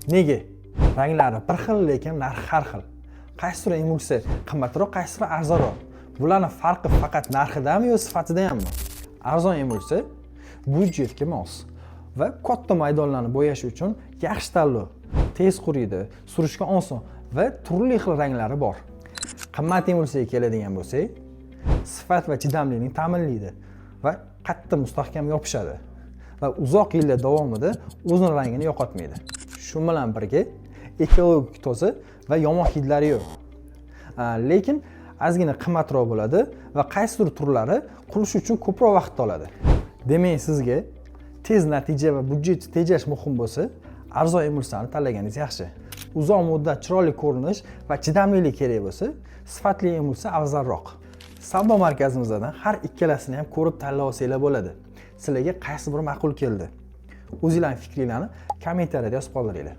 Nega? Ranglari bir xil, lekin narxi har xil. Qaysi emulsiya qimmatroq, qaysi arzonroq? Bularning farqi faqat narxidami yo sifatidami? Arzon emulsiya budjetga mos va katta maydonlarni bo'yash uchun yaxshi tanlov. Tez quriydi, surishga oson va turli xil ranglari bor. Qimmat emulsiyaga keladigan bo'lsak, sifat va chidamlilikni ta'minlaydi va qattiq mustahkam yopishadi va uzoq yillar davomida o'zining rangini yo'qotmaydi. Shu bilan birga ekologik toza va yomon hidlari yo'q. Lekin ozgina qimmatroq bo'ladi va qaysidir turlari qurish uchun ko'proq vaqt oladi. Demak, sizga tez natija va budjetni tejash muhim bo'lsa, arzon emulsiyani tanlaganingiz yaxshi. Uzoq muddat chiroyli ko'rinish va chidamlilik kerak bo'lsa, sifatli emulsiya afzalroq. Savdo markazimizdan har ikkalasini ham ko'rib tanlab olsanglar bo'ladi. Sizlarga qaysi biri ma'qul keldi? O'zingizlarning fikringizni kommentariyada yozib qoldiringlar.